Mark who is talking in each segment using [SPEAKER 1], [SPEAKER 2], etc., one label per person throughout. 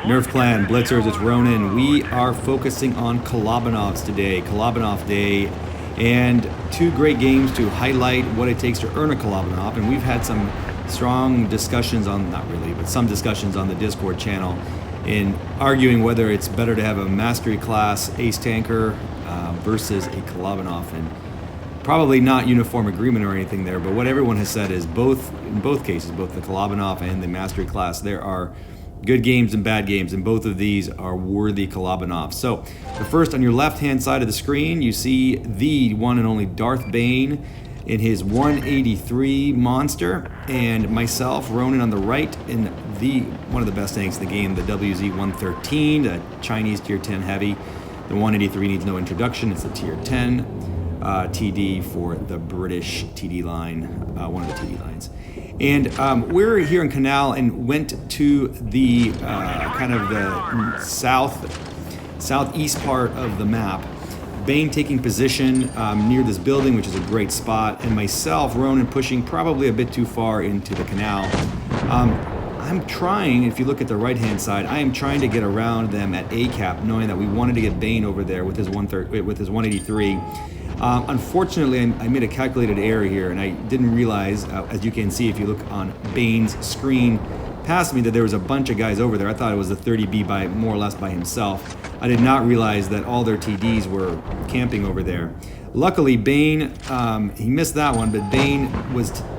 [SPEAKER 1] Nerf Clan, Blitzers, it's Ronan. We are focusing on Kolobanovs today, Kolobanov Day, and two great games to highlight what it takes to earn a Kolobanov. And we've had some strong discussions on, not really, but some discussions on the Discord channel in arguing whether it's better to have a Mastery class Ace Tanker versus a Kolobanov. And probably not uniform agreement or anything there, but what everyone has said is in both cases, both the Kolobanov and the Mastery class, there are good games and bad games, and both of these are worthy Kolobanovs. So, the first on your left-hand side of the screen, you see the one and only Darth Bane in his 183 monster, and myself, Ronan, on the right in one of the best tanks in the game, the WZ-113, the Chinese Tier 10 heavy. The 183 needs no introduction, it's a Tier 10. TD for the British TD line, one of the TD lines. And we're here in Canal and went to the kind of the southeast part of the map. Bane taking position near this building, which is a great spot, and myself, Ronan, pushing probably a bit too far into the canal. I'm trying, if you look at the right-hand side, I am trying to get around them at A cap, knowing that we wanted to get Bane over there with his 183. Unfortunately, I made a calculated error here, and I didn't realize, as you can see if you look on Bane's screen past me, that there was a bunch of guys over there. I thought it was the 30B by more or less by himself. I did not realize that all their TDs were camping over there. Luckily, Bane, he missed that one, but Bane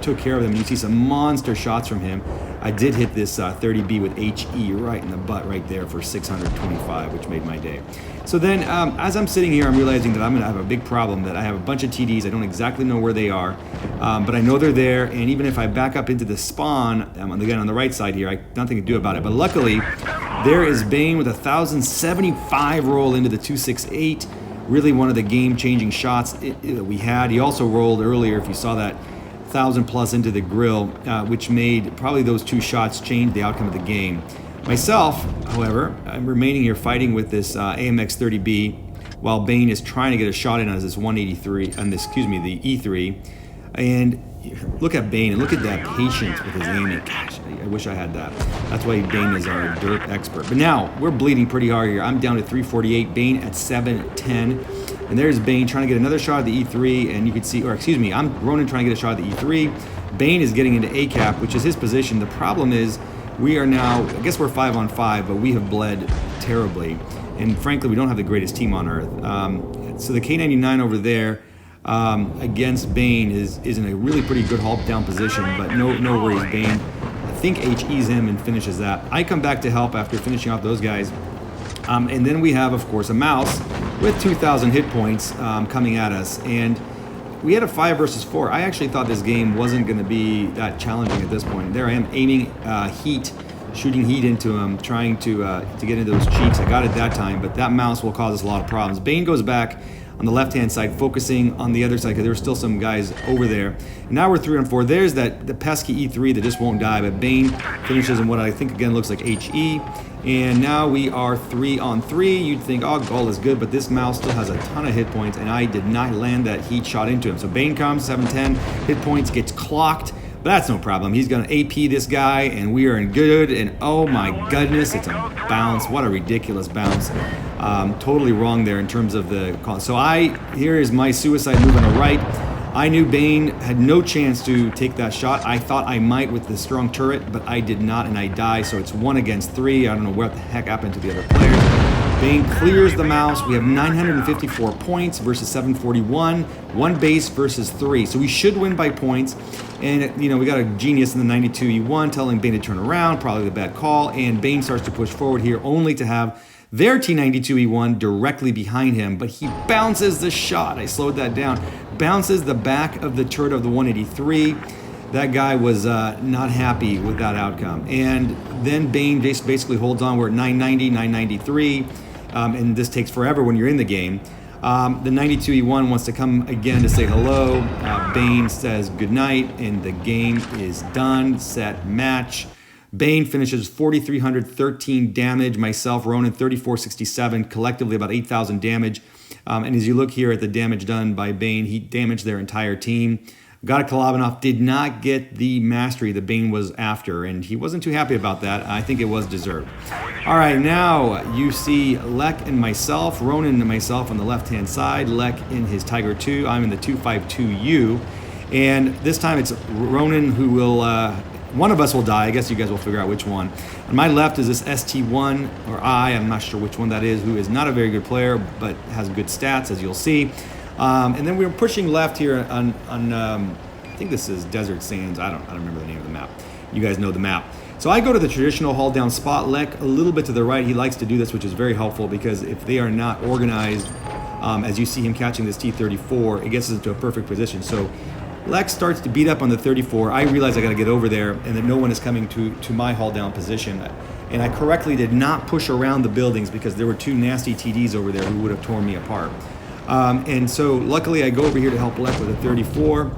[SPEAKER 1] took care of them. You see some monster shots from him. I did hit this 30B with HE right in the butt right there for 625, which made my day. So then, as I'm sitting here, I'm realizing that I'm going to have a big problem, that I have a bunch of TDs. I don't exactly know where they are, but I know they're there, and even if I back up into the spawn, again on the right side here, nothing to do about it. But luckily, there is Bane with a 1,075 roll into the 268. Really one of the game-changing shots that we had. He also rolled earlier, if you saw that, 1,000 plus into the grill, which made probably those two shots change the outcome of the game. Myself, however, I'm remaining here fighting with this AMX 30B while Bane is trying to get a shot in on this 183, the E3. And look at Bane and look at that patience with his aiming. Gosh, I wish I had that. That's why Bane is our derp expert. But now we're bleeding pretty hard here. I'm down to 348, Bane at 710. And there's Bane trying to get another shot at the E3, and you can see, I'm Ronan trying to get a shot at the E3. Bane is getting into A cap, which is his position. The problem is we are now, I guess we're 5-on-5, but we have bled terribly. And frankly, we don't have the greatest team on Earth. So the K99 over there against Bane is in a really pretty good hull down position, but no worries, Bane. I think HE's him and finishes that. I come back to help after finishing off those guys. And then we have, of course, a mouse with 2,000 hit points coming at us. And we had a 5 versus 4. I actually thought this game wasn't going to be that challenging at this point. There I am aiming heat, shooting heat into him, trying to get into those cheeks. I got it that time, but that mouse will cause us a lot of problems. Bane goes back on the left-hand side, focusing on the other side, because there were still some guys over there. And now we're 3-on-4. There's the pesky E3 that just won't die, but Bane finishes in what I think, again, looks like HE. And now we are 3-on-3. You'd think, oh, goal is good, but this mouse still has a ton of hit points, and I did not land that heat shot into him. So Bane comes, 710, hit points, gets clocked, but that's no problem. He's going to AP this guy, and we are in good, and oh my goodness, it's a bounce. What a ridiculous bounce. Totally wrong there in terms of the call. So here is my suicide move on the right. I knew Bane had no chance to take that shot. I thought I might with the strong turret, but I did not, and I die. So it's 1 against 3. I don't know what the heck happened to the other players. Bane clears the mouse. We have 954 points versus 741. 1 base versus 3. So we should win by points. And, we got a genius in the 92E1 telling Bane to turn around, probably the bad call. And Bane starts to push forward here only to have their T92E1 directly behind him, but he bounces the shot. I slowed that down. Bounces the back of the turret of the 183. That guy was not happy with that outcome. And then Bane basically holds on. We're at 990, 993, and this takes forever when you're in the game. The 92E1 wants to come again to say hello. Bane says goodnight, and the game is done. Set, match. Bane finishes 4,313 damage. Myself, Ronan, 3,467. Collectively, about 8,000 damage. And as you look here at the damage done by Bane, he damaged their entire team. Got a Kolobanov, did not get the mastery the Bane was after, and he wasn't too happy about that. I think it was deserved. All right, now you see Lek and myself, Ronan and myself on the left-hand side, Lek in his Tiger 2, I'm in the 252U, and this time it's Ronan who will, one of us will die. I guess you guys will figure out which one. On my left is this ST1, or I'm not sure which one that is, who is not a very good player, but has good stats, as you'll see. And then we were pushing left here on I think this is Desert Sands. I don't remember the name of the map. You guys know the map. So I go to the traditional haul down spot. Lek a little bit to the right. He likes to do this, which is very helpful because if they are not organized, as you see him catching this T-34, it gets us into a perfect position. So Lek starts to beat up on the 34. I realize I got to get over there and that no one is coming to my haul down position. And I correctly did not push around the buildings because there were two nasty TDs over there who would have torn me apart. And so luckily I go over here to help Lek with a 34.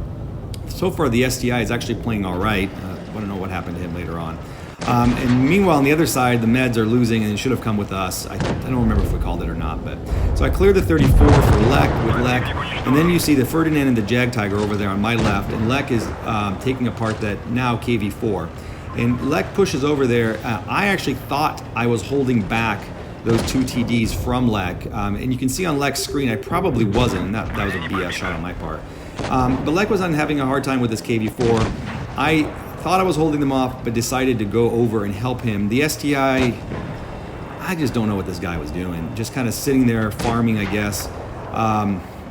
[SPEAKER 1] So far the STI is actually playing all right. I want to know what happened to him later on. And meanwhile on the other side the Meds are losing and should have come with us. I don't remember if we called it or not. But so I cleared the 34 for Lek with Lek. And then you see the Ferdinand and the Jag Tiger over there on my left. And Lek is taking apart that now KV4. And Lek pushes over there. I actually thought I was holding back those two TDs from Lek. And you can see on Lek's screen I probably wasn't. And that was a BS shot on my part. But Lek was having a hard time with this KV4. I thought I was holding them off, but decided to go over and help him. The STI, I just don't know what this guy was doing. Just kind of sitting there farming, I guess.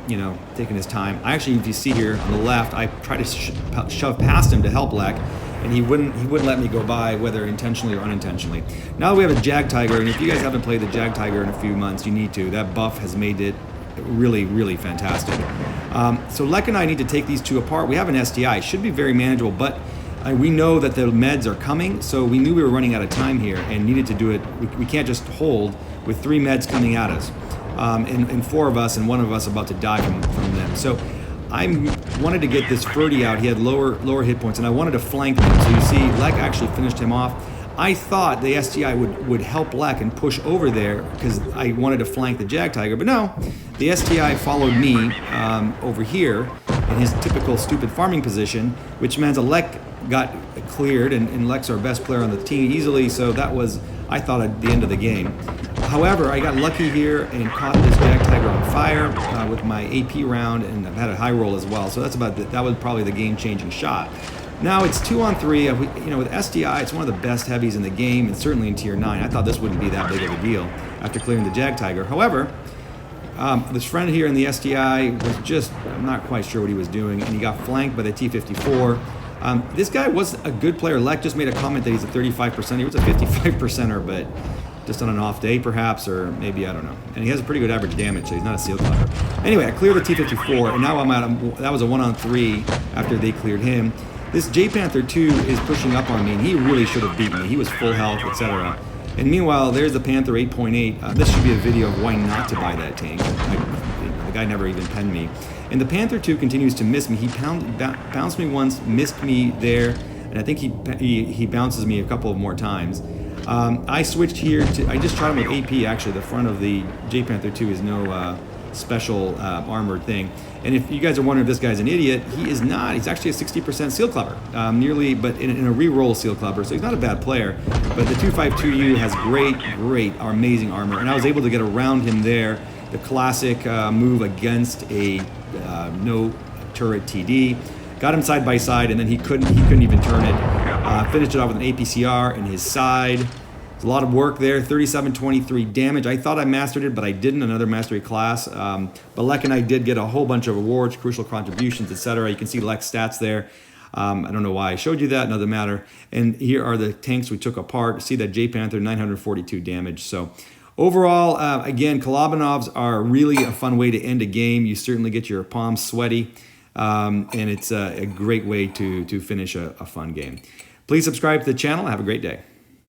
[SPEAKER 1] You know, taking his time. I actually, if you see here on the left, I tried to shove past him to help Lek, and he wouldn't let me go by, whether intentionally or unintentionally. Now that we have a Jag Tiger, and if you guys haven't played the Jag Tiger in a few months, you need to. That buff has made it really, really fantastic. So Lek and I need to take these two apart. We have an STI. It should be very manageable, but we know that the Meds are coming, so we knew we were running out of time here and needed to do it. We can't just hold with 3 Meds coming at us, and 4 of us and 1 of us about to die from them. So I wanted to get this Ferdy out. He had lower hit points, and I wanted to flank him. So you see, Lek actually finished him off. I thought the STI would help Lek and push over there because I wanted to flank the Jag Tiger, but no. The STI followed me over here in his typical stupid farming position, which meant that Lek got cleared, and Lek's our best player on the team easily, so that was, I thought, at the end of the game. However, I got lucky here and caught this Jag Tiger on fire with my AP round, and I've had a high roll as well, so that was probably the game-changing shot. Now it's 2-on-3. You know, with STI, it's one of the best heavies in the game, and certainly in Tier 9. I thought this wouldn't be that big of a deal after clearing the Jag Tiger. However, this friend here in the STI was just, I'm not quite sure what he was doing, and he got flanked by the T-54. This guy was a good player. Lek just made a comment that he's a 35%. He was a 55%er, but just on an off day perhaps, or maybe, I don't know. And he has a pretty good average damage, so he's not a seal clubber. Anyway, I cleared the T-54, and now that was a 1-on-3 after they cleared him. This J Panther 2 is pushing up on me, and he really should have beaten me. He was full health, etc. And meanwhile, there's the Panther 8.8. This should be a video of why not to buy that tank. The guy never even penned me. And the Panther 2 continues to miss me. He bounced me once, missed me there, and I think he bounces me a couple of more times. I switched here to, I just tried him with AP actually. The front of the J Panther 2 is no special armored thing. And if you guys are wondering if this guy's an idiot, he is not. He's actually a 60% seal clubber, but in a re-roll seal clubber, so he's not a bad player. But the 252U has great, amazing armor, and I was able to get around him there. The classic move against a no turret TD. Got him side by side, and then he couldn't even turn it. Finished it off with an APCR in his side. It's a lot of work there, 3723 damage. I thought I mastered it, but I didn't, another mastery class. But Lek and I did get a whole bunch of awards, crucial contributions, etc. You can see Lek's stats there. I don't know why I showed you that, doesn't matter. And here are the tanks we took apart. See that J Panther, 942 damage. So overall, again, Kolobanovs are really a fun way to end a game. You certainly get your palms sweaty, and it's a great way to finish a fun game. Please subscribe to the channel. Have a great day.